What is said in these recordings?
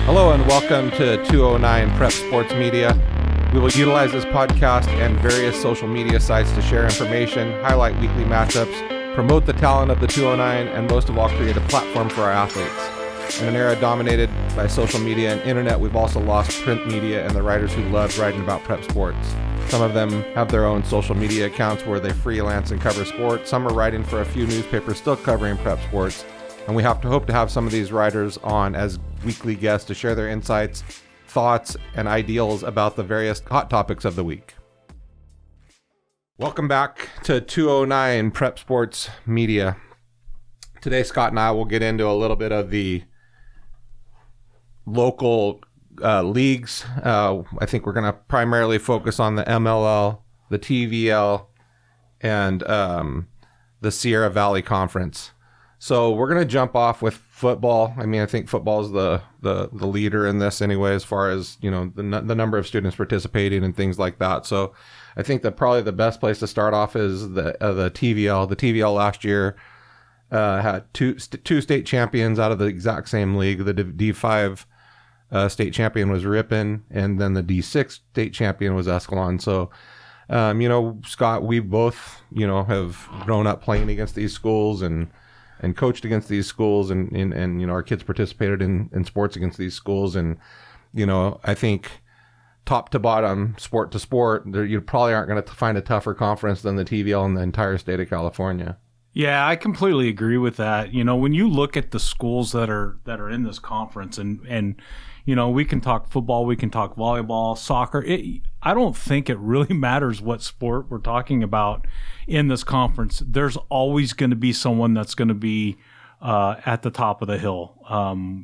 Hello and welcome to 209 Prep Sports Media. We will utilize this podcast and various social media sites to share information, highlight weekly matchups, promote the talent of the 209, and most of all, create a platform for our athletes. In an era dominated by social media and internet, we've also lost print media and the writers who loved writing about prep sports. Some of them have their own social media accounts where they freelance and cover sports. Some are writing for a few newspapers still covering prep sports. And we hope to have some of these writers on as weekly guests to share their insights, thoughts, and ideals about the various hot topics of the week. Welcome back to 209 Prep Sports Media. Today, Scott and I will get into a little bit of the local leagues. I think we're going to primarily focus on the MLL, the TVL, and the Sierra Valley Conference. So we're going to jump off with football. I mean, I think football is the leader in this anyway, as far as, you know, the number of students participating and things like that. So I think that probably the best place to start off is the TVL. The TVL last year had two state champions out of the exact same league. The D5 state champion was Ripon, and then the D6 state champion was Escalon. So, you know, Scott, we both, you know, have grown up playing against these schools and coached against these schools, and you know, our kids participated in sports against these schools. And, you know, I think top to bottom, sport to sport, you probably aren't going to find a tougher conference than the TVL in the entire state of California. Yeah, I completely agree with that. You know, when you look at the schools that are in this conference, and you know, we can talk football, we can talk volleyball, soccer. I don't think it really matters what sport we're talking about in this conference. There's always going to be someone that's going to be at the top of the hill.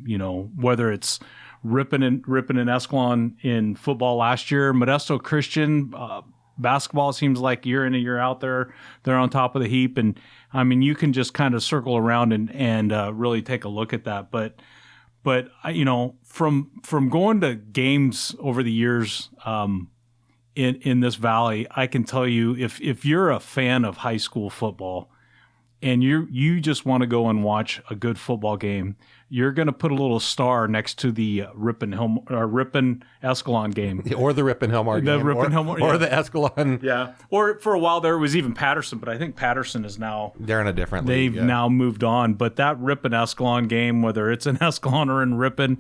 You know, whether it's Ripon and Escalon in football last year, Modesto Christian basketball seems like year in and year out they're on top of the heap. And I mean, you can just kind of circle around and really take a look at that. But you know, from going to games over the years in this valley, I can tell you, if you're a fan of high school football and you just want to go and watch a good football game, you're going to put a little star next to the Ripon Escalon game, or the Ripon Hillmar game, or the Escalon. Yeah, or for a while there was even Patterson, but I think Patterson is now they're in a different league. They've now moved on. But that Ripon Escalon game, whether it's in Escalon or in Ripon,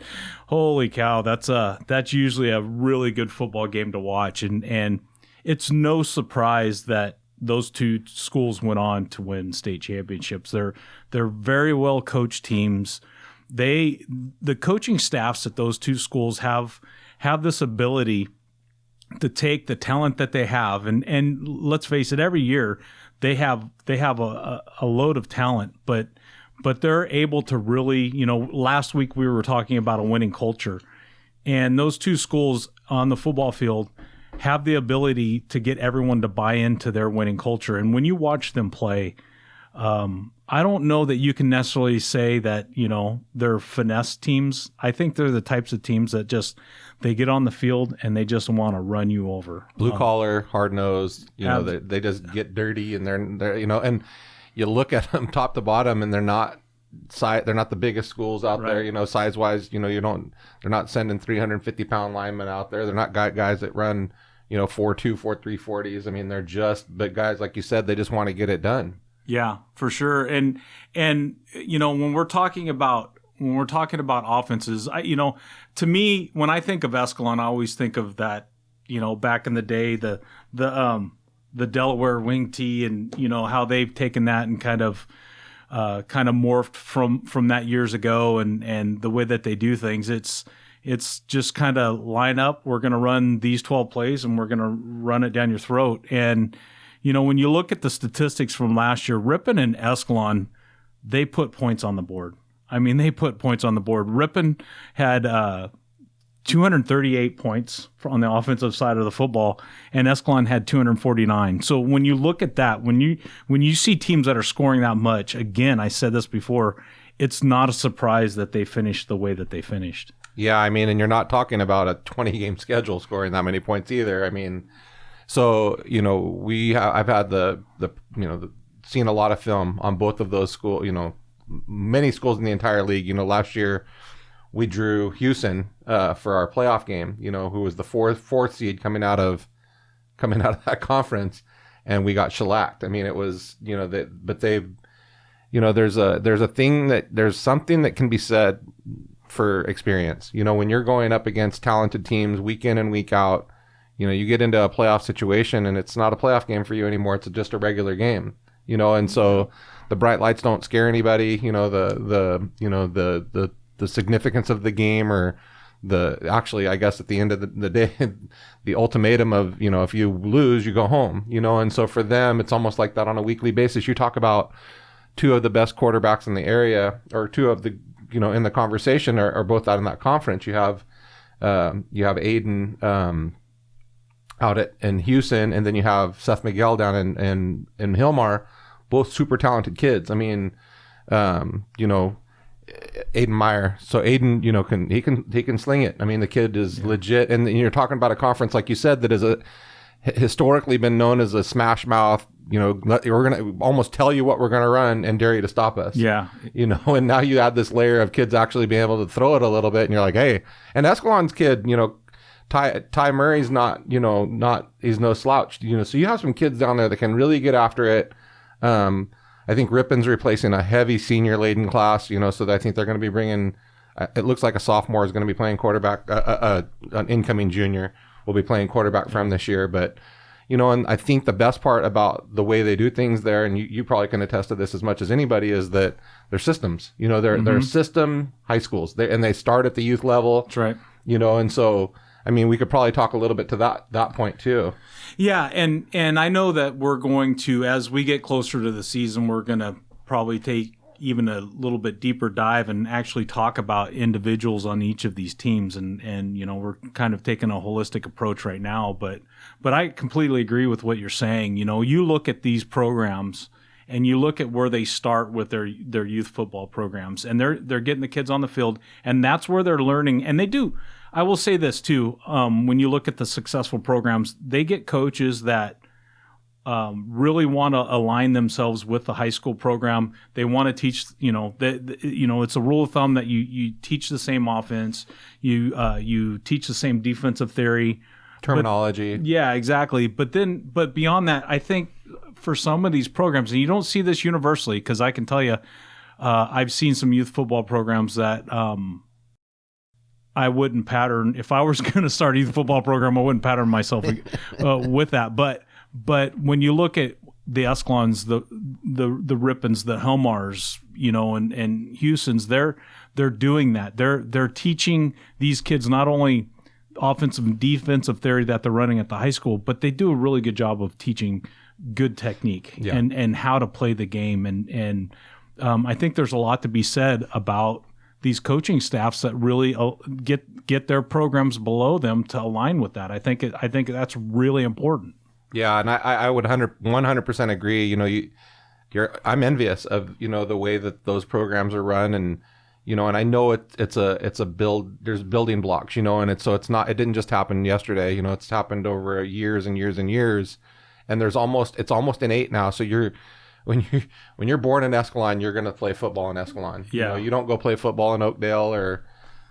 holy cow, that's usually a really good football game to watch, and it's no surprise that those two schools went on to win state championships. They're very well coached teams. The coaching staffs at those two schools have this ability to take the talent that they have, and let's face it, every year they have a load of talent, but they're able to really, you know, last week we were talking about a winning culture, and those two schools on the football field have the ability to get everyone to buy into their winning culture. And when you watch them play, I don't know that you can necessarily say that, you know, they're finesse teams. I think they're the types of teams that they get on the field and they just want to run you over. Blue collar, hard nosed, you know, they just get dirty, and they're, you know, and you look at them top to bottom, and they're not the biggest schools out there, you know, size wise, you know, they're not sending 350-pound linemen out there. They're not guys that run, you know, 4.2, 4.3 40s. I mean, they're just big guys, like you said, they just want to get it done. Yeah, for sure. And you know, when we're talking about offenses, you know, to me, when I think of Escalon, I always think of that, you know, back in the day, the Delaware wing tee, and you know how they've taken that and kind of morphed from that years ago, and the way that they do things. It's just kind of line up. We're going to run these 12 plays, and we're going to run it down your throat. And you know, when you look at the statistics from last year, Ripon and Escalon, they put points on the board. I mean, they put points on the board. Ripon had 238 points on the offensive side of the football, and Escalon had 249. So when you look at that, when you see teams that are scoring that much, again, I said this before, it's not a surprise that they finished the way that they finished. Yeah, I mean, and you're not talking about a 20-game schedule scoring that many points either. I mean, so, you know, I've had seen a lot of film on both of those schools, you know, many schools in the entire league. You know, last year we drew Houston for our playoff game, who was the fourth seed coming out of that conference, and we got shellacked. I mean, it was, but they've, there's something that can be said for experience. When you're going up against talented teams week in and week out, you get into a playoff situation and it's not a playoff game for you anymore. It's just a regular game, and so the bright lights don't scare anybody. The significance of the game, or I guess at the end of the day, the ultimatum of, if you lose, you go home, and so for them, it's almost like that on a weekly basis. You talk about two of the best quarterbacks in the area, or two of the, in the conversation are both out in that conference. You have Aiden, out in Houston, and then you have Seth Miguel down in Hilmar, both super talented kids. I mean, Aiden Meyer. So Aiden, he can sling it. I mean, the kid is legit. And you're talking about a conference, like you said, that is historically been known as a smash mouth. We're going to almost tell you what we're going to run and dare you to stop us. Yeah. And now you add this layer of kids actually being able to throw it a little bit, and you're like, hey, and Escalon's kid, Ty Murray's he's no slouch, so you have some kids down there that can really get after it. I think Rippon's replacing a heavy senior laden class, so I think they're going to be bringing, it looks like a sophomore is going to be playing quarterback, an incoming junior will be playing quarterback from this year. But, and I think the best part about the way they do things there, and you probably can attest to this as much as anybody, is that they're systems, they're system high schools, and they start at the youth level. That's right. And so, I mean, we could probably talk a little bit to that point too. Yeah, and I know that we're going to, as we get closer to the season, we're going to probably take even a little bit deeper dive and actually talk about individuals on each of these teams, and we're kind of taking a holistic approach right now. But I completely agree with what you're saying. You look at these programs and you look at where they start with their youth football programs, and they're getting the kids on the field, and that's where they're learning. And they do. I will say this too. When you look at the successful programs, they get coaches that really want to align themselves with the high school program. They want to teach. It's a rule of thumb that you teach the same offense, you teach the same defensive theory, terminology. But, yeah, exactly. But beyond that, I think for some of these programs, and you don't see this universally, because I can tell you, I've seen some youth football programs that. I wouldn't pattern, if I was going to start a youth football program, I wouldn't pattern myself with that. But when you look at the Escalons, the Rippons, the Hilmars, and Houstons, they're doing that. They're teaching these kids not only offensive and defensive theory that they're running at the high school, but they do a really good job of teaching good technique and how to play the game. And I think there's a lot to be said about these coaching staffs that really get their programs below them to align with that. I think that's really important. Yeah, and I would 100% agree. I'm envious of the way that those programs are run, and and I know it's a build. There's building blocks, and it didn't just happen yesterday. It's happened over years and years and years, and it's almost innate now. So when you're born in Escalon, you're going to play football in Escalon. Yeah. You don't go play football in Oakdale or,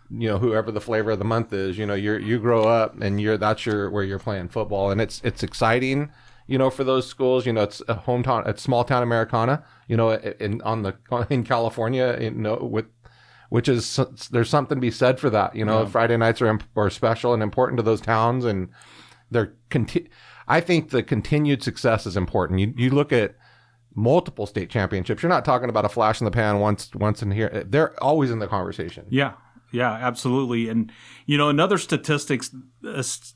whoever the flavor of the month is. You grow up and where you're playing football, and it's exciting. For those schools. It's a hometown, it's small town Americana. In California, which is, there's something to be said for that. Friday nights are special and important to those towns, and I think the continued success is important. You look at multiple state championships. You're not talking about a flash in the pan once in here. They're always in the conversation. Yeah, absolutely. And another statistics. Can't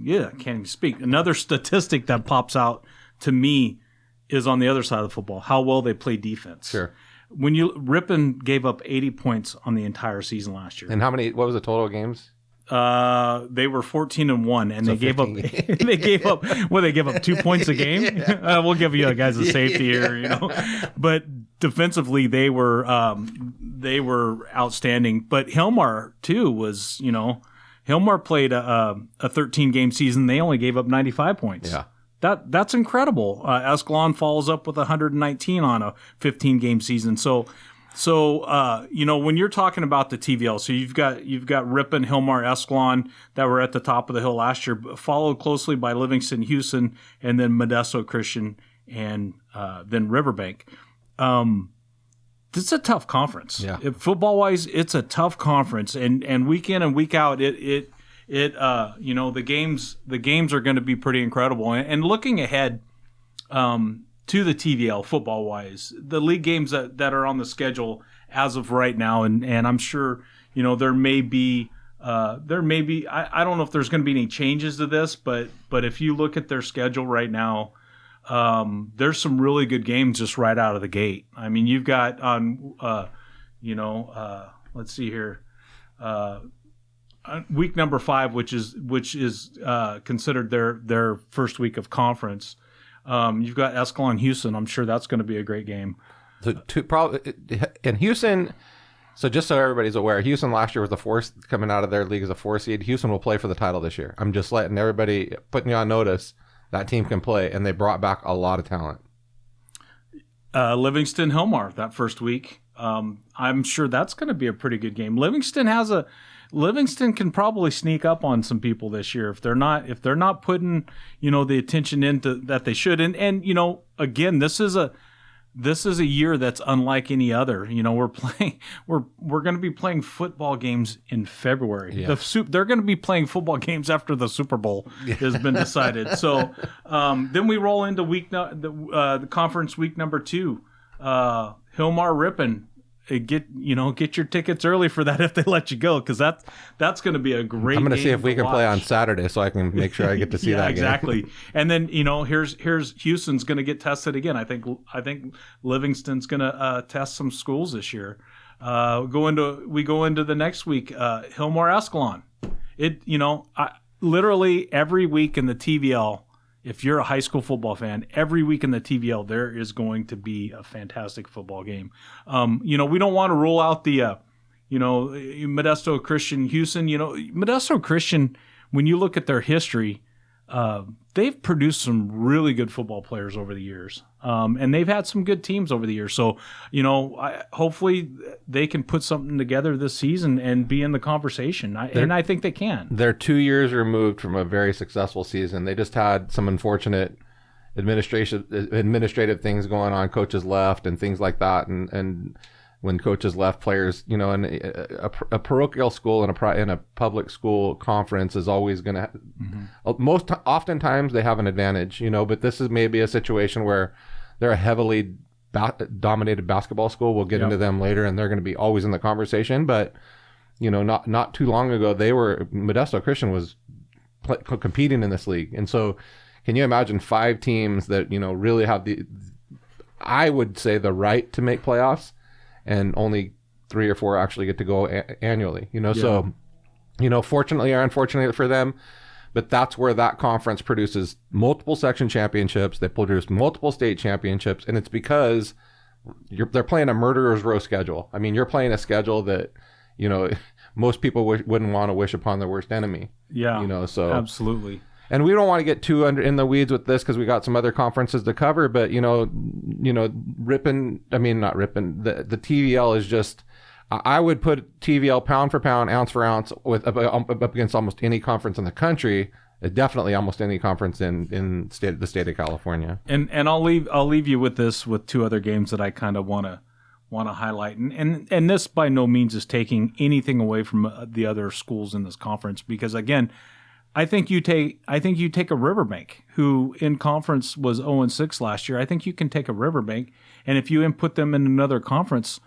even speak. Another statistic that pops out to me is on the other side of the football, how well they play defense. Sure. Ripon gave up 80 points on the entire season last year. And what was the total games? They were 14-1, and so they gave up 2 points a game. Yeah. We'll give you guys a safety here, But defensively, they were outstanding. But Hilmar too was, Hilmar played a 13-game season. They only gave up 95 points. Yeah. That's incredible. Escalon follows up with 119 on a 15-game season. So So, when you're talking about the TVL, so you've got Ripon, Hillmar, Escalon that were at the top of the hill last year, followed closely by Livingston, Houston, and then Modesto Christian, and then Riverbank. This is a tough conference. Yeah. Football wise, it's a tough conference, and week in and week out, the games are going to be pretty incredible. And looking ahead to the TVL football wise, the league games that are on the schedule as of right now, and I'm sure there may be I don't know if there's going to be any changes to this, but if you look at their schedule right now, there's some really good games just right out of the gate. I mean, you've got on let's see here, week number 5, which is considered their first week of conference. You've got Escalon, Houston. I'm sure that's going to be a great game. In Houston, so just so everybody's aware, Houston last year was the 4th coming out of their league as a 4 seed. Houston will play for the title this year. I'm just letting everybody, putting you on notice, that team can play, and they brought back a lot of talent. Livingston, Hillmar that first week. I'm sure that's going to be a pretty good game. Livingston can probably sneak up on some people this year if they're not putting the attention into that they should. And again, this is a year that's unlike any other. We're going to be playing football games in February. Yeah. They're going to be playing football games after the Super Bowl has been decided. So then we roll into the conference week number 2. Hillmar, Ripon. Get your tickets early for that if they let you go, because that's going to be a great game. I'm going to see if we can play on Saturday so I can make sure I get to see that game. Exactly. And then here's Houston's going to get tested again. I think Livingston's going to test some schools this year. We go into the next week. Hillmar, Escalon. Literally every week in the TVL. If you're a high school football fan, every week in the TVL, there is going to be a fantastic football game. We don't want to rule out the, Modesto Christian, Houston. Modesto Christian, when you look at their history, they've produced some really good football players over the years. And they've had some good teams over the years. So, hopefully they can put something together this season and be in the conversation. I think they can. They're 2 years removed from a very successful season. They just had some unfortunate administrative things going on. Coaches left and things like that. And when coaches left, players, in a parochial school and in a public school conference is always going to, oftentimes they have an advantage, but this is maybe a situation where they're a heavily dominated basketball school. We'll get into them later, and they're going to be always in the conversation. But, not too long ago, Modesto Christian was competing in this league. And so can you imagine 5 teams that, really have I would say the right to make playoffs, and only 3 or 4 actually get to go annually, So, fortunately or unfortunately for them, but that's where that conference produces multiple section championships. They produce multiple state championships, and it's because they're playing a murderer's row schedule. I mean, you're playing a schedule that, most people wouldn't want to wish upon their worst enemy. Yeah, so absolutely. And we don't want to get too in the weeds with this because we got some other conferences to cover. But Ripon. I mean, not Ripon. The TVL is just. I would put TVL pound for pound, ounce for ounce, up against almost any conference in the country. Definitely almost any conference in the state of California. And I'll leave you with this with 2 other games that I kind of want to highlight. And this by no means is taking anything away from the other schools in this conference, because again, I think you take a Riverbank, who in conference was 0-6 last year. I think you can take a Riverbank, and if you input them in another conference,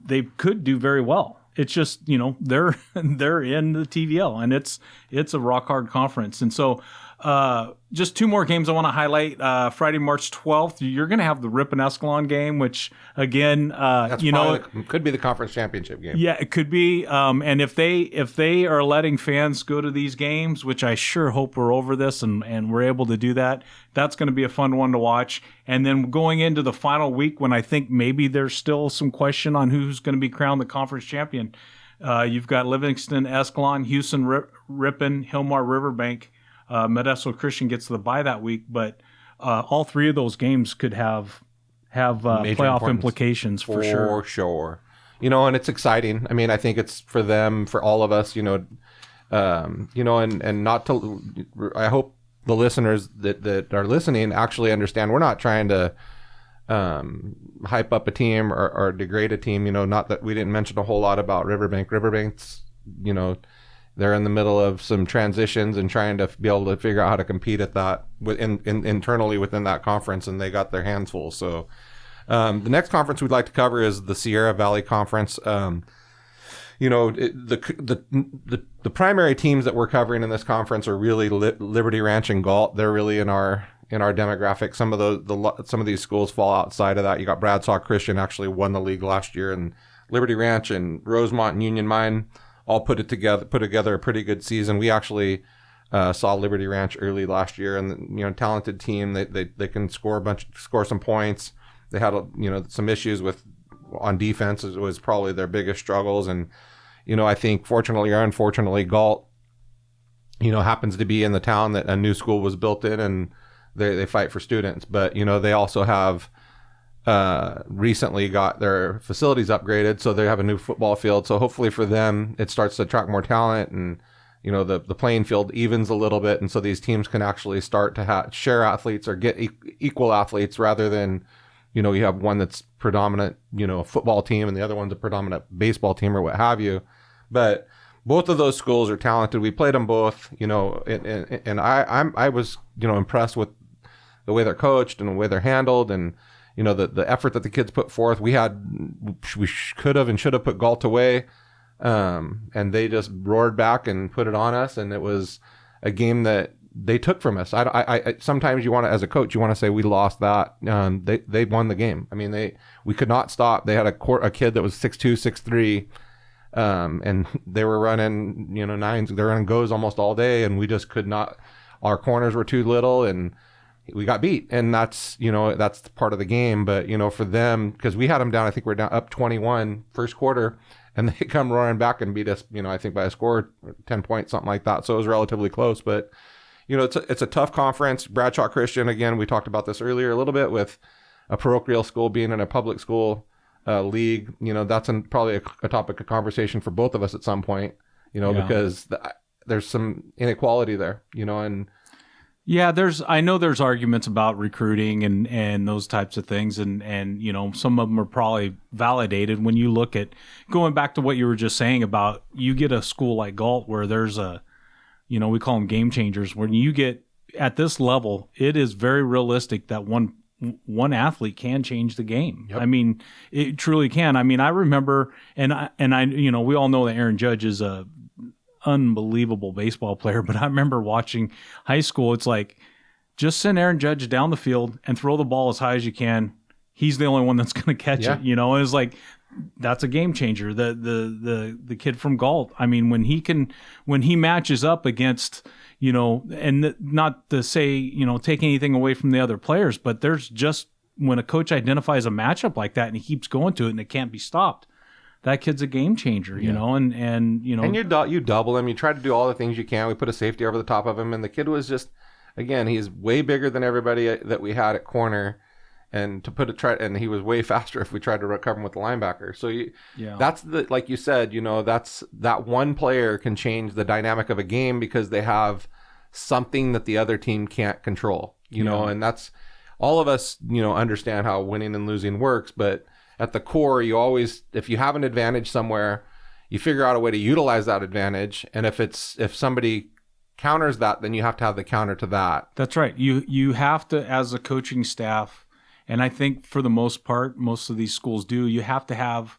they could do very well. It's just, they're in the TVL, and it's a rock hard conference. And so just 2 more games I want to highlight. Friday, March 12th, you're going to have the Ripon Escalon game, which again, could be the conference championship game. Yeah, it could be. And if they are letting fans go to these games, which I sure hope we're over this and we're able to do that, that's going to be a fun one to watch. And then going into the final week, when I think maybe there's still some question on who's going to be crowned the conference champion, you've got Livingston, Escalon, Houston, Ripon, Hillmar, Riverbank. Modesto Christian gets the bye that week, but all 3 of those games could have have Major playoff importance. implications for sure. For sure. You know, and it's exciting. I mean, I think it's for them, for all of us, you know, and not to, I hope the listeners that are listening actually understand we're not trying to hype up a team or degrade a team. You know, not that we didn't mention a whole lot about Riverbank. Riverbank's, you know, they're in the middle of some transitions and trying to be able to figure out how to compete at that internally within that conference, and they got their hands full. So the next conference we'd like to cover is the Sierra Valley Conference. You know, the primary teams that we're covering in this conference are really Liberty Ranch and Galt. They're really in our demographic. Some of these schools fall outside of that. You got Bradshaw Christian actually won the league last year, and Liberty Ranch and Rosemont and Union Mine all put together a pretty good season. We actually saw Liberty Ranch early last year, and you know, talented team. They can score some points. They had some issues on defense. It was probably their biggest struggles, and you know, I think fortunately or unfortunately, Galt, you know, happens to be in the town that a new school was built in, and they fight for students. But you know, they also have recently got their facilities upgraded, so they have a new football field. So hopefully for them, it starts to attract more talent, and you know, the playing field evens a little bit, and so these teams can actually start to share athletes or get equal athletes, rather than, you know, you have one that's predominant, you know, football team, and the other one's a predominant baseball team or what have you. But both of those schools are talented. We played them both, you know, and I was, you know, impressed with the way they're coached and the way they're handled, and you know, the effort that the kids put forth. We could have and should have put Galt away, and they just roared back and put it on us, and it was a game that they took from us. I sometimes you want to, as a coach, you want to say we lost that. They won the game. I mean, we could not stop. They had a kid that was 6'2", 6'3", and they were running, you know, nines. They're running goes almost all day, and we just could not. Our corners were too little, and we got beat. And that's, you know, that's part of the game. But you know, for them, because we had them down, I think we're down up 21 first quarter, and they come roaring back and beat us, you know, I think by a score 10 points, something like that. So it was relatively close, but. You know, it's a tough conference. Bradshaw Christian, again, we talked about this earlier a little bit with a parochial school being in a public school league. You know, that's probably a topic of conversation for both of us at some point, you know, because there's some inequality there, you know, and. Yeah, I know there's arguments about recruiting and those types of things. And, you know, some of them are probably validated when you look at going back to what you were just saying about you get a school like Galt where there's you know, we call them game changers. When you get at this level, it is very realistic that one athlete can change the game. Yep. I mean, it truly can. I mean, I remember, and I, you know, we all know that Aaron Judge is a unbelievable baseball player, but I remember watching high school. It's like, just send Aaron Judge down the field and throw the ball as high as you can. He's the only one that's going to catch it. You know, it's like, that's a game changer. The kid from Galt. I mean, when he matches up against, you know, and not to say, you know, take anything away from the other players, but there's just when a coach identifies a matchup like that and he keeps going to it and it can't be stopped, that kid's a game changer, you know, and you know, and you double him. You try to do all the things you can. We put a safety over the top of him, and the kid was just, again, he's way bigger than everybody that we had at corner. And and he was way faster if we tried to cover him with the linebacker. So that's like you said, you know, that one player can change the dynamic of a game because they have something that the other team can't control, you know, and that's all of us, you know, understand how winning and losing works. But at the core, you always, if you have an advantage somewhere, you figure out a way to utilize that advantage. And if somebody counters that, then you have to have the counter to that. That's right. You have to, as a coaching staff, and I think for the most part, most of these schools do, you have to have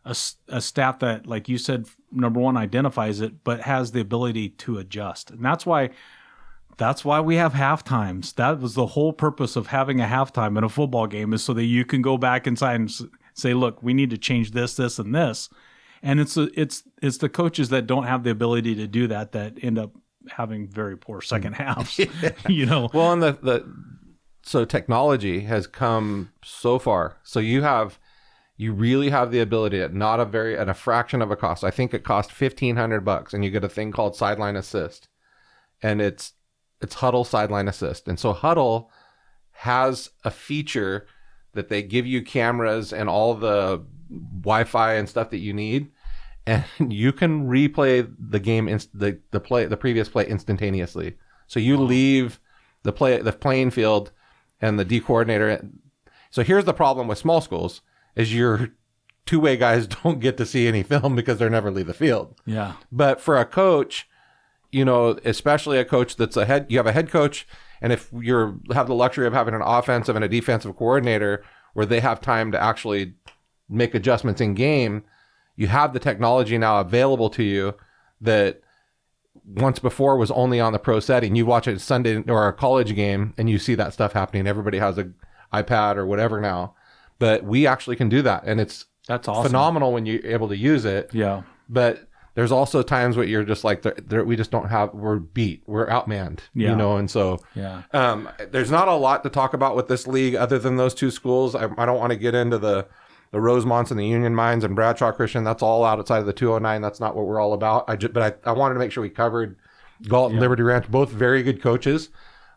a staff that, like you said, number one, identifies it, but has the ability to adjust. And that's why we have half times. That was the whole purpose of having a halftime in a football game, is so that you can go back inside and say, look, we need to change this, this, and this. And it's the coaches that don't have the ability to do that end up having very poor second halves, you know? Well, and so technology has come so far. So you really have the ability at at a fraction of a cost. I think it cost $1,500, and you get a thing called Sideline Assist, and it's Huddle Sideline Assist. And so Huddle has a feature that they give you cameras and all the Wi-Fi and stuff that you need, and you can replay the game, the previous play instantaneously. So you leave the playing field and the D coordinator. So here's the problem with small schools: is your two-way guys don't get to see any film because they never leave the field. Yeah. But for a coach, especially a coach that's you have a head coach, and if you have the luxury of having an offensive and a defensive coordinator where they have time to actually make adjustments in game, you have the technology now available to you that once before was only on the pro setting. You watch a Sunday or a college game and you see that stuff happening. Everybody has an iPad or whatever now, but we actually can do that, and that's awesome. Phenomenal when you're able to use it. Yeah. But there's also times where you're just like, we just don't have, we're beat, we're outmanned, and so there's not a lot to talk about with this league other than those two schools. I don't want to get into the Rosemonts and the Union Mines and Bradshaw Christian. That's all outside of the 209. That's not what we're all about. But I wanted to make sure we covered Galt and Liberty Ranch, both very good coaches,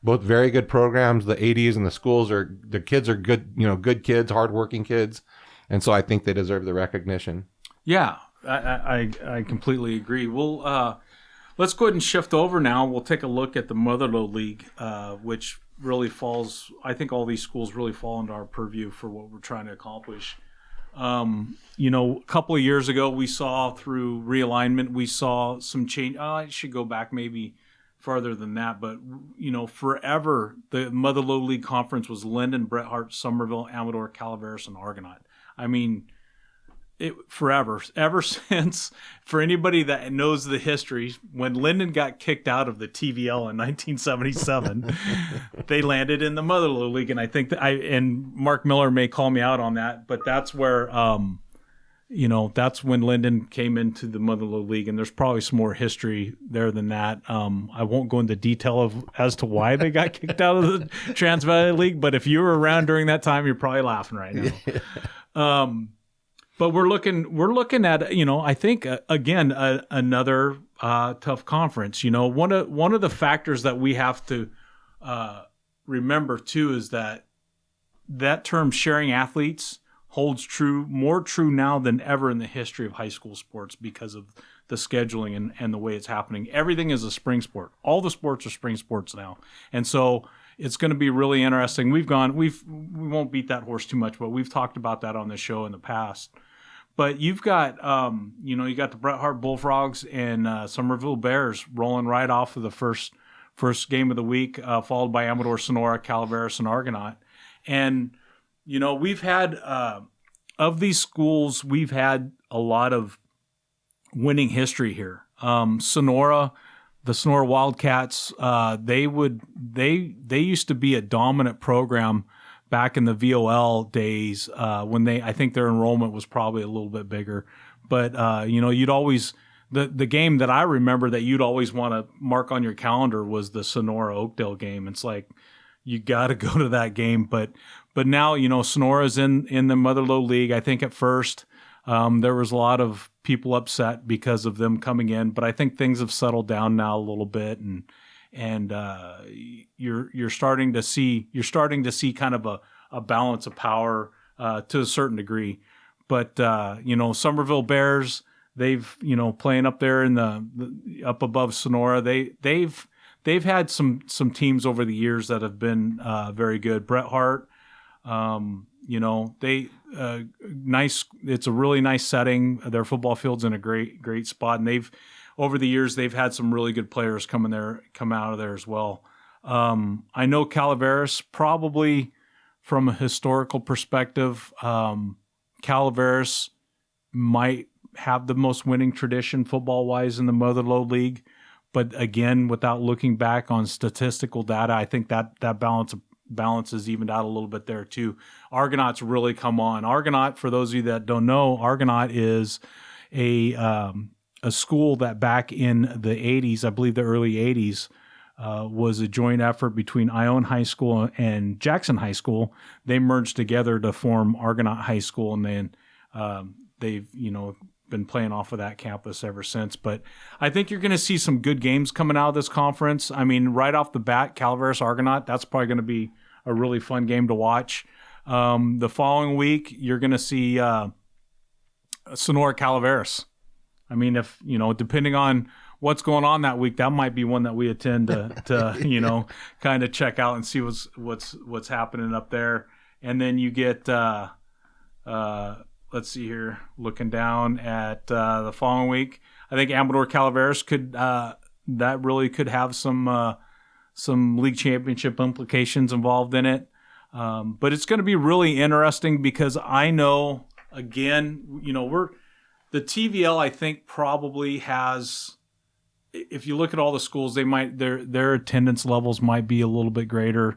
both very good programs. The ADs and the schools the kids are good, good kids, hardworking kids. And so I think they deserve the recognition. Yeah, I completely agree. We'll let's go ahead and shift over now. We'll take a look at the Motherlode League, which really falls. I think all these schools really fall into our purview for what we're trying to accomplish. A couple of years ago, we saw through realignment, we saw some change. I should go back maybe farther than that, but forever the Motherlode League conference was Linden, Bret Harte, Somerville, Amador, Calaveras, and Argonaut. I mean, forever, ever since, for anybody that knows the history, when Linden got kicked out of the TVL in 1977, they landed in the Motherlode League. And I think and Mark Miller may call me out on that, but that's where, that's when Linden came into the Motherlode League. And there's probably some more history there than that. I won't go into detail as to why they got kicked out of the Trans Valley League, but if you were around during that time, you're probably laughing right now. But we're looking at, I think again another tough conference. One of the factors that we have to remember too is that term sharing athletes holds more true now than ever in the history of high school sports because of the scheduling and the way it's happening. Everything is a spring sport. All the sports are spring sports now, and so it's going to be really interesting. We won't beat that horse too much, but we've talked about that on the show in the past. But you've got, you got the Bret Harte Bullfrogs and Somerville Bears rolling right off of the first game of the week, followed by Amador, Sonora, Calaveras, and Argonaut. And, we've had, of these schools, we've had a lot of winning history here. Sonora, the Sonora Wildcats, they used to be a dominant program back in the VOL days, when I think their enrollment was probably a little bit bigger. But, you'd always, the game that I remember that you'd always want to mark on your calendar was the Sonora Oakdale game. It's like, you got to go to that game. But now, Sonora's in the Motherlode League. I think at first there was a lot of people upset because of them coming in, but I think things have settled down now a little bit, and you're starting to see kind of a balance of power to a certain degree. But Somerville Bears, they've playing up there in the up above Sonora, they've had some teams over the years that have been very good. Bret Harte, nice. It's a really nice setting. Their football field's in a great spot, and over the years, they've had some really good players come out of there as well. I know Calaveras, probably from a historical perspective, Calaveras might have the most winning tradition football-wise in the Motherlode League. But again, without looking back on statistical data, I think that balance is evened out a little bit there too. Argonaut's really come on. Argonaut, for those of you that don't know, Argonaut is a school that back in the 80s, I believe the early 80s, was a joint effort between Ione High School and Jackson High School. They merged together to form Argonaut High School, and then they've been playing off of that campus ever since. But I think you're going to see some good games coming out of this conference. I mean, right off the bat, Calaveras Argonaut, that's probably going to be a really fun game to watch. The following week, you're going to see Sonora Calaveras. I mean, if depending on what's going on that week, that might be one that we attend to kind of check out and see what's happening up there. And then you get let's see here, looking down at the following week, I think Amador Calaveras could have some league championship implications involved in it. But it's going to be really interesting because I know, again, the TVL, I think, probably has, if you look at all the schools, their attendance levels might be a little bit greater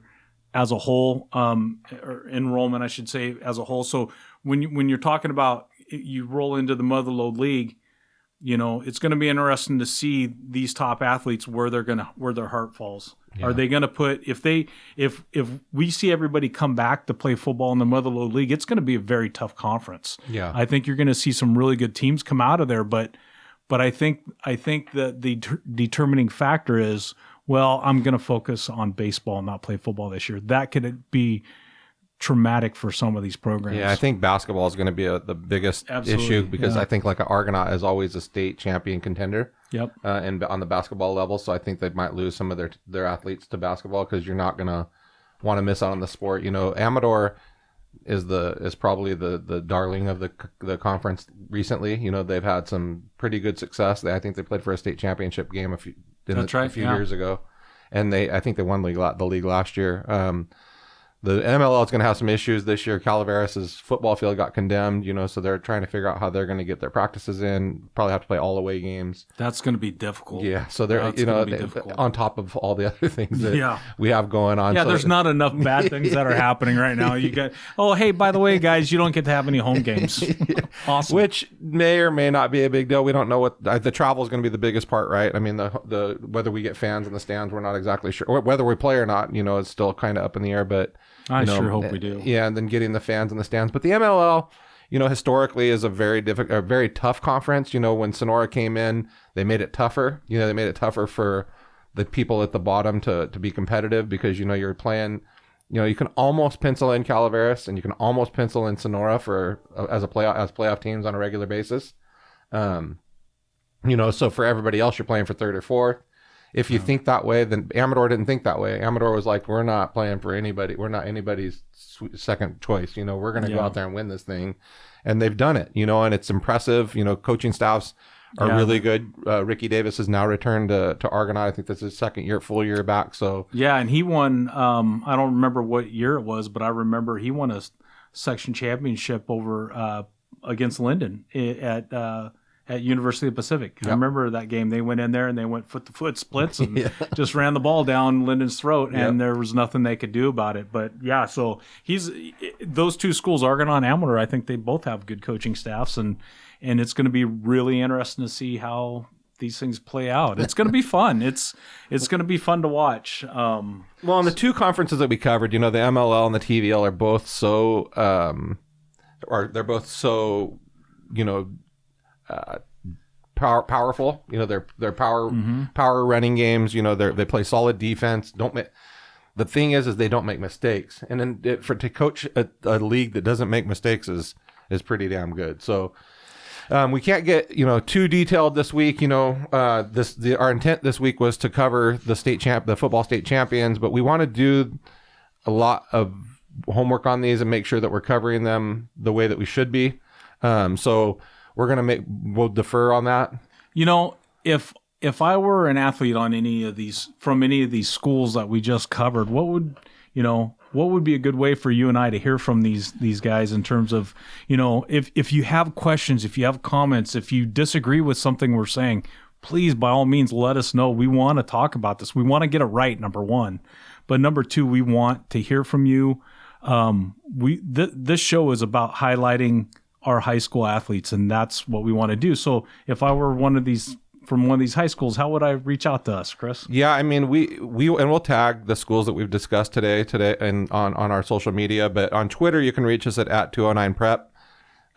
as a whole, or enrollment, I should say, as a whole. So when you're talking about, you roll into the Motherlode League, it's going to be interesting to see these top athletes where their heart falls. Yeah. Are they going to put, if we see everybody come back to play football in the Motherlode League, it's going to be a very tough conference. Yeah. I think you're going to see some really good teams come out of there, but I think that the determining factor is, well, I'm going to focus on baseball and not play football this year. That could be traumatic for some of these programs. Yeah, I think basketball is going to be the biggest issue because I think Argonaut is always a state champion contender. Yep. And on the basketball level, so I think they might lose some of their athletes to basketball because you're not going to want to miss out on the sport. Amador is probably the darling of the conference recently. They've had some pretty good success. I think they played for a state championship game a few years ago, and I think they won the league last year. The MLL is going to have some issues this year. Calaveras' football field got condemned, so they're trying to figure out how they're going to get their practices in. Probably have to play all away games. That's going to be difficult. Yeah, so they're on top of all the other things that we have going on. Yeah, so there's not enough bad things that are happening right now. You got, hey, by the way, guys, you don't get to have any home games. Awesome. Which may or may not be a big deal. We don't know what the travel is going to be the biggest part, right? I mean, the whether we get fans in the stands, we're not exactly sure. Or whether we play or not, it's still kind of up in the air, but. I sure hope we do. Yeah, and then getting the fans in the stands. But the MLL, historically is a very tough conference. When Sonora came in, they made it tougher. They made it tougher for the people at the bottom to be competitive because, you're playing, you can almost pencil in Calaveras and you can almost pencil in Sonora as playoff teams on a regular basis. So for everybody else, you're playing for third or fourth. If you think that way, then Amador didn't think that way. Amador was like, we're not playing for anybody. We're not anybody's second choice. We're going to go out there and win this thing. And they've done it, and it's impressive. Coaching staffs are really good. Ricky Davis has now returned to Argonaut. I think that's his second full year back. So yeah, and he won, I don't remember what year it was, but I remember he won a section championship over against Linden at University of Pacific. Yep. I remember that game. They went in there and they went foot-to-foot splits and just ran the ball down Linden's throat, and there was nothing they could do about it. But yeah, so those two schools, Argonaut and Amador, I think they both have good coaching staffs, and it's going to be really interesting to see how these things play out. It's going to be fun. It's going to be fun to watch. Well, in the two conferences that we covered, the MLL and the TVL are both so, they're both so, powerful. They're power running games. They play solid defense. The thing is they don't make mistakes. And then to coach a league that doesn't make mistakes is pretty damn good. So we can't get too detailed this week. Our intent this week was to cover the football state champions, but we want to do a lot of homework on these and make sure that we're covering them the way that we should be. So we'll defer on that. If I were an athlete on from any of these schools that we just covered, what would be a good way for you and I to hear from these guys in terms of, if you have questions, if you have comments, if you disagree with something we're saying, please, by all means, let us know. We want to talk about this. We want to get it right, number one. But number two, we want to hear from you. This show is about highlighting our high school athletes, and that's what we want to do. So if I were from one of these high schools, how would I reach out to us, Chris? Yeah, I mean, we'll tag the schools that we've discussed today and on our social media, but on Twitter, you can reach us at 209 Prep.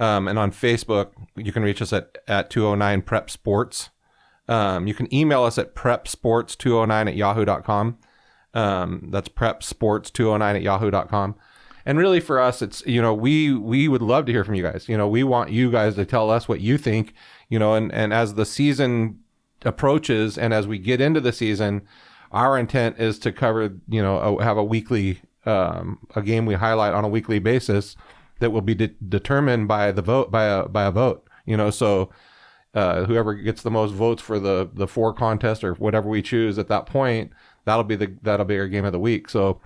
And on Facebook, you can reach us at 209 Prep Sports. You can email us at prepsports209@yahoo.com. That's prepsports209@yahoo.com. And really for us, it's, we would love to hear from you guys. We want you guys to tell us what you think, and as the season approaches and as we get into the season, our intent is to cover, have a weekly, a game we highlight on a weekly basis that will be determined by the vote, by a vote, so whoever gets the most votes for the 4 contest or whatever we choose at that point, that'll be our game of the week. So,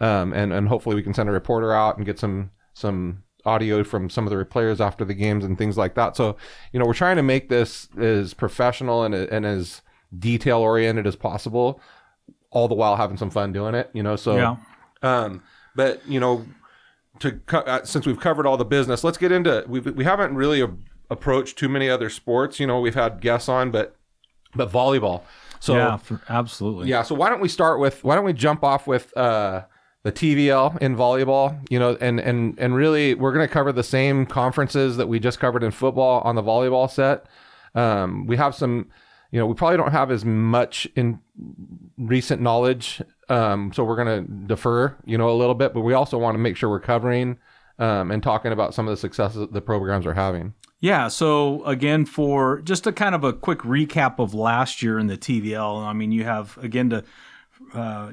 and hopefully we can send a reporter out and get some audio from some of the players after the games and things like that. So, we're trying to make this as professional and as detail oriented as possible, all the while having some fun doing it, so, yeah. But, since we've covered all the business, let's get into, we haven't really approached too many other sports. We've had guests on, but volleyball. So yeah, absolutely. Yeah. So why don't we jump off with, the TVL in volleyball, and really we're going to cover the same conferences that we just covered in football on the volleyball set. We have some, we probably don't have as much in recent knowledge. So we're going to defer, a little bit, but we also want to make sure we're covering, and talking about some of the successes that the programs are having. Yeah. So again, for just a kind of a quick recap of last year in the TVL, I mean, you have, again,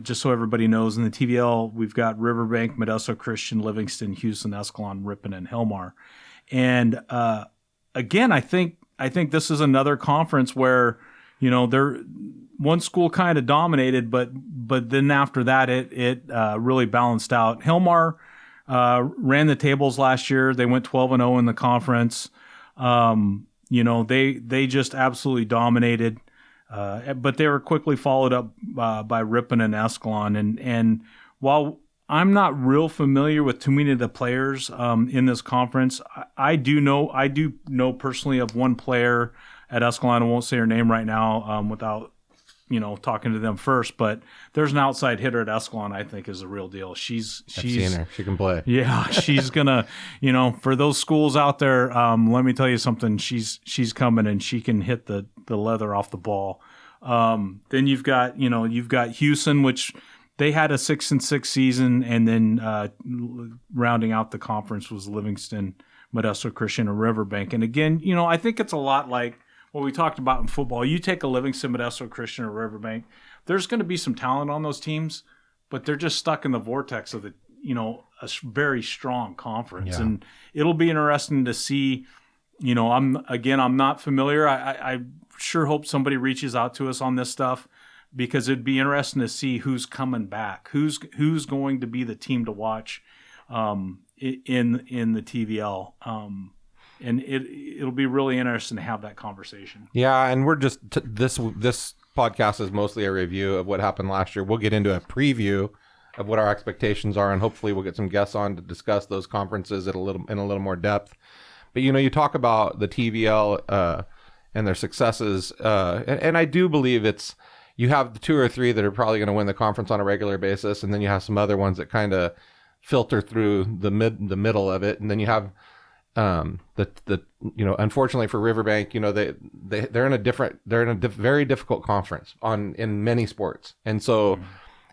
just so everybody knows, in the TVL, we've got Riverbank, Modesto Christian, Livingston, Houston, Escalon, Ripon, and Hilmar. And again, I think this is another conference where, one school kind of dominated, but then after that, it really balanced out. Hilmar ran the tables last year. They went 12-0 in the conference. They just absolutely dominated. But they were quickly followed up by Ripon and Escalon. And while I'm not real familiar with too many of the players in this conference, I do know personally of one player at Escalon. I won't say her name right now without talking to them first. But there's an outside hitter at Escalon I think is a real deal. She's I've seen her. She can play. Yeah, she's gonna. For those schools out there, let me tell you something. She's coming and she can hit the leather off the ball. Then you've got Houston, which they had a 6-6 season, and then rounding out the conference was Livingston, Modesto Christian, and Riverbank. And again, I think it's a lot like what we talked about in football. You take a Livingston, Modesto Christian, or Riverbank, there's going to be some talent on those teams, but they're just stuck in the vortex of a very strong conference. Yeah. And it'll be interesting to see. I'm not familiar. I sure hope somebody reaches out to us on this stuff, because it'd be interesting to see who's coming back, who's going to be the team to watch in the TVL. And it'll be really interesting to have that conversation. Yeah, and we're just this podcast is mostly a review of what happened last year. We'll get into a preview of what our expectations are, and hopefully we'll get some guests on to discuss those conferences in a little more depth. But you talk about the TVL and their successes, and I do believe you have the 2 or 3 that are probably going to win the conference on a regular basis, and then you have some other ones that kind of filter through the middle of it, and then you have unfortunately for Riverbank, they're in a very difficult conference in many sports, and so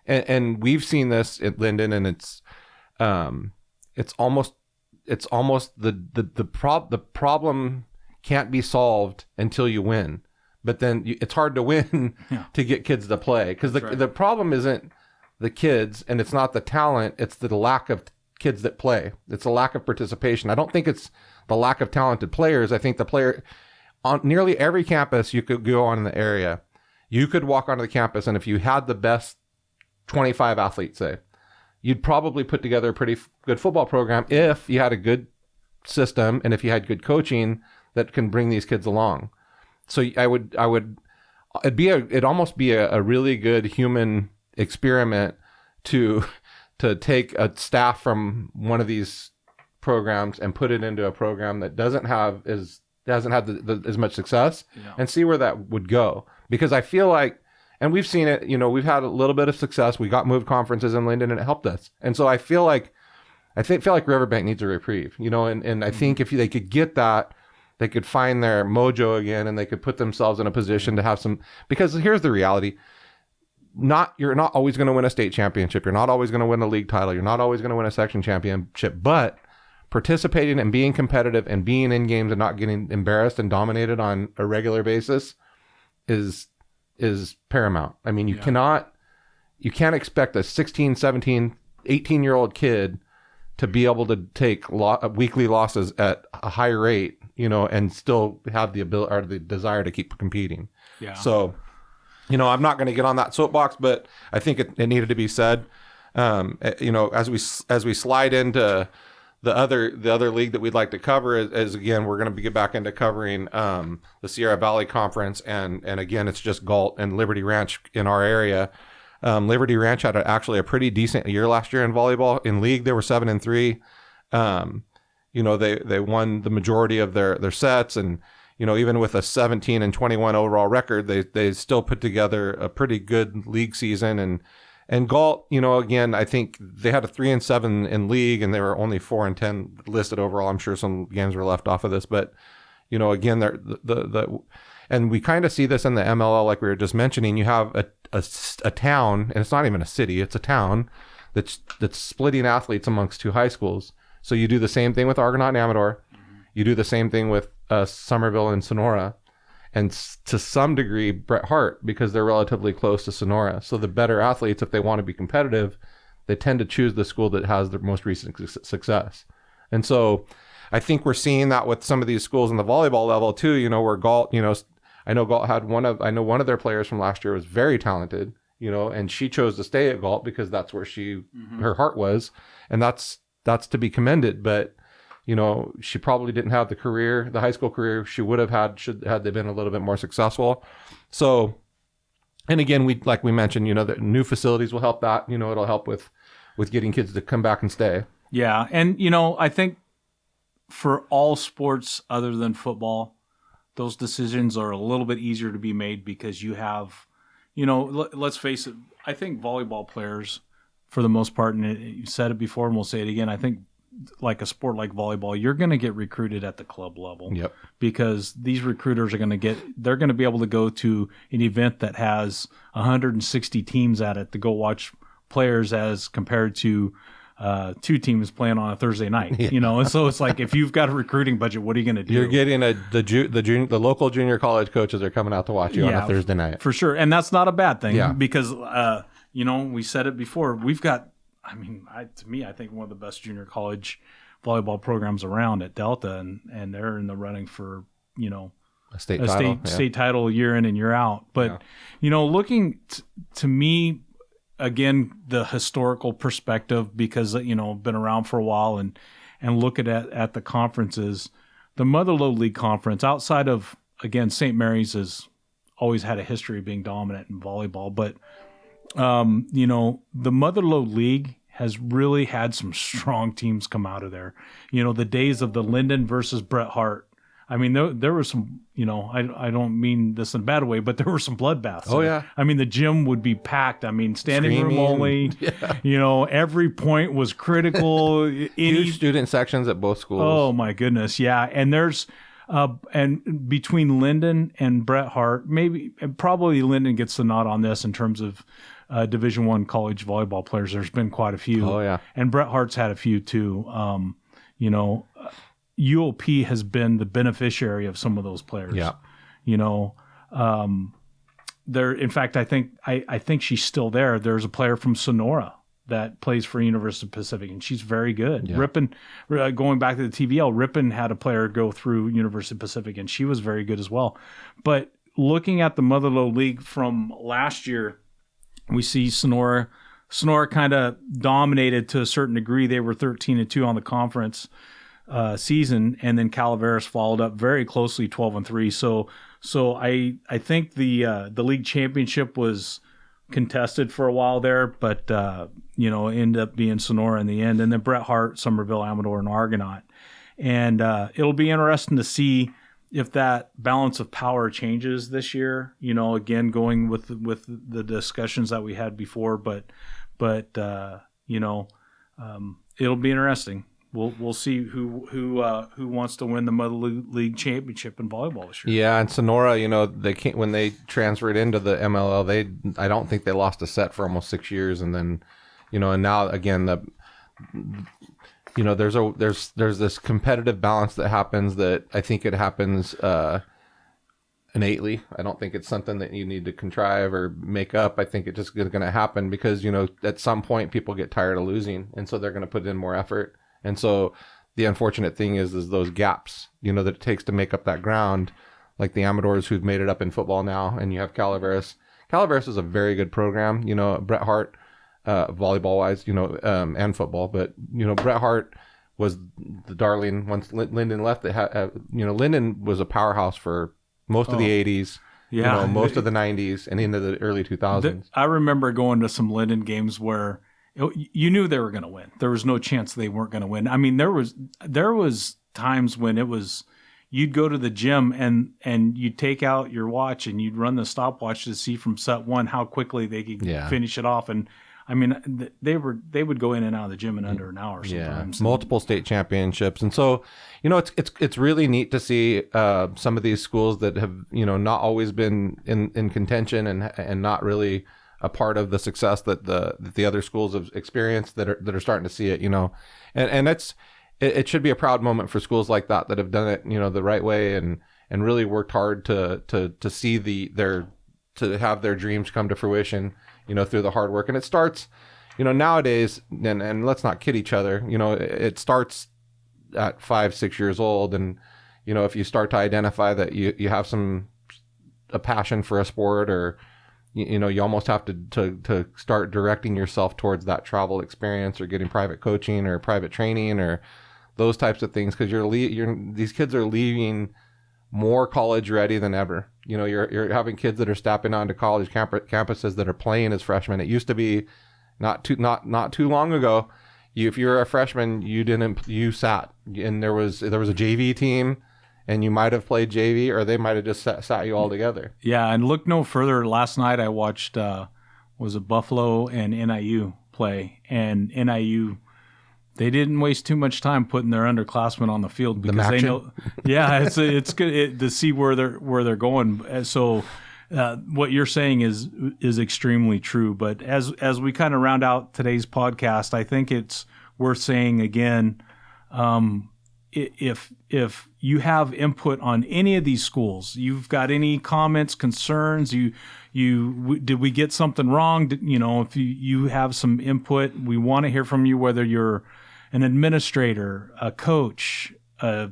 and we've seen this at Linden, and it's almost the problem can't be solved until you win, but then it's hard to win to get kids to play, because the problem isn't the kids and it's not the talent, it's the lack of kids that play. It's a lack of participation. I don't think it's the lack of talented players. I think the player on nearly every campus you could go on in the area, you could walk onto the campus, and if you had the best 25 athletes, say, you'd probably put together a pretty good football program if you had a good system and if you had good coaching that can bring these kids along. So it'd almost be a really good human experiment to take a staff from one of these programs and put it into a program that hasn't had as much success, and see where that would go. Because I feel like, and we've seen it, we've had a little bit of success. We got moved conferences in Linden and it helped us. And so I feel like Riverbank needs a reprieve, and I think if they could get that, they could find their mojo again, and they could put themselves in a position to have some, because here's the reality. you're not always going to win a state championship. You're not always going to win a league title. You're not always going to win a section championship, but participating and being competitive and being in games and not getting embarrassed and dominated on a regular basis is paramount. I mean, you can't expect a 16, 17, 18-year-old kid to be able to take weekly losses at a high rate, and still have the ability or the desire to keep competing. Yeah. So, I'm not going to get on that soapbox, but I think it needed to be said. As we slide into the other league that we'd like to cover is again, we're going to get back into covering the Sierra Valley Conference, and again, it's just Galt and Liberty Ranch in our area. Liberty Ranch had actually a pretty decent year last year in volleyball. In league, they were 7-3. They won the majority of their sets, and even with a 17-21 overall record, they still put together a pretty good league season. And Galt, again, I think they had a 3-7 in league, and they were only 4-10 listed overall. I'm sure some games were left off of this, but again, they're and we kind of see this in the MLL, like we were just mentioning. You have a town, and it's not even a city; it's a town that's splitting athletes amongst two high schools. So you do the same thing with Argonaut and Amador. You do the same thing with Somerville and Sonora, and to some degree Bret Harte, because they're relatively close to Sonora. So the better athletes, if they want to be competitive, they tend to choose the school that has the most recent success. And so I think we're seeing that with some of these schools in the volleyball level too. Where Galt, I know Galt had one of their players from last year was very talented, and she chose to stay at Galt because that's where her heart was, and that's to be commended. But she probably didn't have the high school career she would have had had they been a little bit more successful. So, and again, like we mentioned, the new facilities will help that. It'll help with getting kids to come back and stay. Yeah, and I think for all sports other than football, those decisions are a little bit easier to be made because you have, let's face it, I think volleyball players, for the most part, and you said it before and we'll say it again, I think like a sport like volleyball, you're going to get recruited at the club level. Yep. Because these recruiters they're going to be able to go to an event that has 160 teams at it to go watch players as compared to two teams playing on a Thursday night, and so it's like, if you've got a recruiting budget, what are you going to do? You're getting the local junior college coaches are coming out to watch you on a Thursday night. For sure. And that's not a bad thing because, we said it before, we've got, I think one of the best junior college volleyball programs around at Delta, and they're in the running for, a state title year in and year out. But, looking to me, again, the historical perspective, because, been around for a while and look at the conferences, the Mother Lode League Conference, outside of, again, St. Mary's has always had a history of being dominant in volleyball. But, the Mother Lode League has really had some strong teams come out of there. The days of the Linden versus Bret Harte. I mean, there were some, I don't mean this in a bad way, but there were some bloodbaths. Oh, yeah. I mean, the gym would be packed. I mean, standing Screaming, room only. Yeah. Every point was critical. Huge student sections at both schools. Oh, my goodness. Yeah. And there's, and between Linden and Bret Harte, probably Linden gets the nod on this in terms of Division I college volleyball players. There's been quite a few. Oh, yeah. And Bret Harte's had a few too. UOP has been the beneficiary of some of those players. Yeah. There. In fact, I think she's still there. There's a player from Sonora that plays for University of Pacific, and she's very good. Yeah. Ripon, going back to the TVL, Ripon had a player go through University of Pacific, and she was very good as well. But looking at the Mother Lode League from last year, we see Sonora kind of dominated to a certain degree. They were 13-2 on the conference season, and then Calaveras followed up very closely, 12-3. So I think the league championship was contested for a while there, but ended up being Sonora in the end, and then Bret Harte, Somerville, Amador, and Argonaut. And it'll be interesting to see if that balance of power changes this year. Again, going with the discussions that we had before, but it'll be interesting. we'll see who wants to win the Mother League championship in volleyball this year. Yeah, and Sonora, they can't, when they transferred into the MLL, I don't think they lost a set for almost 6 years, and then, and now again there's this competitive balance that happens that I think it happens innately. I don't think it's something that you need to contrive or make up. I think it just is going to happen because at some point people get tired of losing, and so they're going to put in more effort. And so the unfortunate thing is those gaps, that it takes to make up that ground, like the Amadors who've made it up in football now, and you have Calaveras. Calaveras is a very good program, Bret Hart, volleyball wise, and football, but, Bret Hart was the darling once Linden left. Linden was a powerhouse for most of the 80s, most of the 90s and into the early 2000s. I remember going to some Linden games where you knew they were going to win. There was no chance they weren't going to win. I mean, there was times when it was, you'd go to the gym and you'd take out your watch and you'd run the stopwatch to see from set one how quickly they could finish it off. And I mean, they would go in and out of the gym in under an hour sometimes. Yeah, multiple state championships. And so, it's really neat to see some of these schools that have, not always been in contention and not really a part of the success that the other schools have experienced that are starting to see it, and it should be a proud moment for schools like that have done it, the right way and really worked hard to see to have their dreams come to fruition, through the hard work. And it starts, nowadays, and let's not kid each other, it starts at 5-6 years old. And, if you start to identify that you have a passion for a sport, or, you almost have to start directing yourself towards that travel experience or getting private coaching or private training or those types of things. Cause these kids are leaving more college ready than ever. You're having kids that are stepping onto college campuses that are playing as freshmen. It used to be not too long ago. If you're a freshman, you sat, and there was a JV team, and you might have played JV, or they might have just sat you all together. Yeah, and look no further. Last night I watched was it Buffalo and NIU play, and NIU, they didn't waste too much time putting their underclassmen on the field because they know. Yeah, it's good to see where they're going. So what you're saying is extremely true. But as we kind of round out today's podcast, I think it's worth saying again, if you have input on any of these schools, you've got any comments, concerns, did we get something wrong? If you have some input, we want to hear from you, whether you're an administrator, a coach, a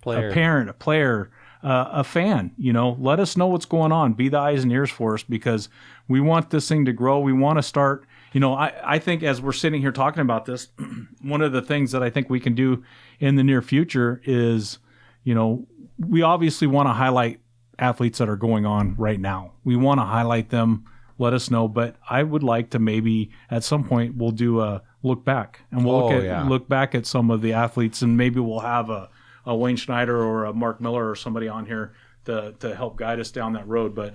parent, a player, a fan. Let us know what's going on. Be the eyes and ears for us, because we want this thing to grow. We want to start. I think as we're sitting here talking about this, one of the things that I think we can do in the near future is, we obviously want to highlight athletes that are going on right now. We want to highlight them. Let us know. But I would like to maybe at some point we'll do a look back, and we'll look back at some of the athletes, and maybe we'll have a Wayne Schneider or a Mark Miller or somebody on here to help guide us down that road. But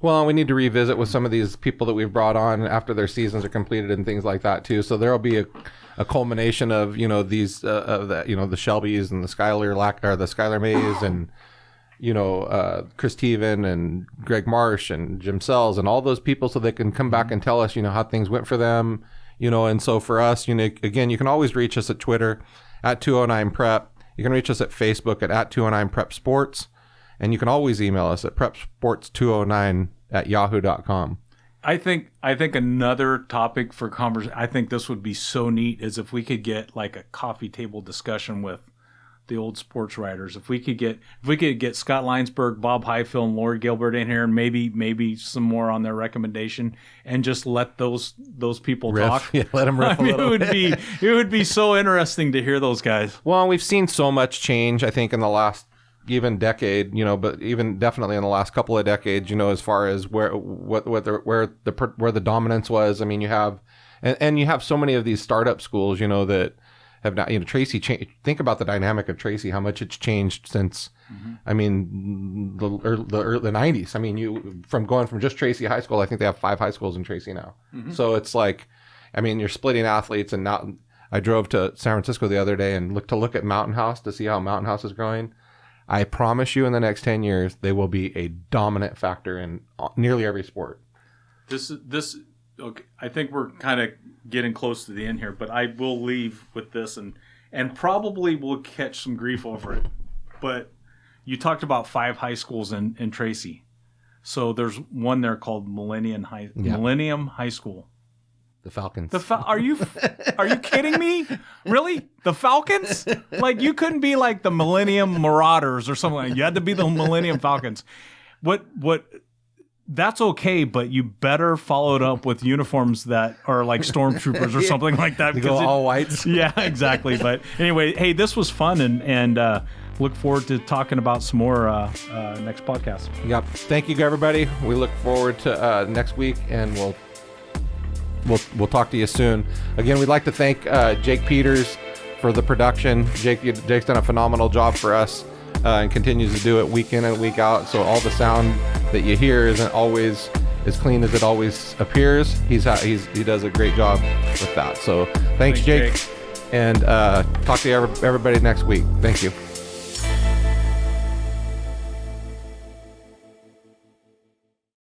well, we need to revisit with some of these people that we've brought on after their seasons are completed and things like that too. So there'll be a culmination of these the Shelbys and the Skylar Mays and Chris Teven and Greg Marsh and Jim Sells and all those people, so they can come back and tell us how things went for them. And so for us, again, you can always reach us at Twitter at 209 Prep. You can reach us at Facebook at 209 Prep Sports. And you can always email us at prepsports209@yahoo.com. I think another topic for conversation, I think this would be so neat, is if we could get like a coffee table discussion with the old sports writers. If we could get Scott Linesberg, Bob Highfield, and Lori Gilbert in here, and maybe some more on their recommendation, and just let those people talk. Yeah, let them riff a little. It would be so interesting to hear those guys. Well, we've seen so much change, I think, in the last even decade, but even definitely in the last couple of decades, as far as where the dominance was. I mean, you have and you have so many of these startup schools, that have not, Tracy, think about the dynamic of Tracy, how much it's changed since, I mean, the early 90s. I mean, going from just Tracy High School, I think they have 5 high schools in Tracy now. So it's like, I mean, you're splitting athletes, and not I drove to San Francisco the other day and look at Mountain House to see how Mountain House is growing. I promise you in the next 10 years, they will be a dominant factor in nearly every sport. Okay, I think we're kind of getting close to the end here, but I will leave with this and probably will catch some grief over it. But you talked about 5 high schools in Tracy. So there's one there called Millennium High School. The Falcons. Are you kidding me? Really? The Falcons? Like, you couldn't be like the Millennium Marauders or something like that. You had to be the Millennium Falcons. What that's okay, but you better follow it up with uniforms that are like stormtroopers or something like that. You go all whites. Yeah, exactly. But anyway, hey, this was fun, and look forward to talking about some more next podcast. Yep. Thank you, everybody. We look forward to next week, and we'll talk to you soon. Again, we'd like to thank Jake Peters for the production. Jake's done a phenomenal job for us and continues to do it week in and week out. So all the sound that you hear isn't always as clean as it always appears. He does a great job with that. So thanks Jake. And talk to everybody next week. Thank you.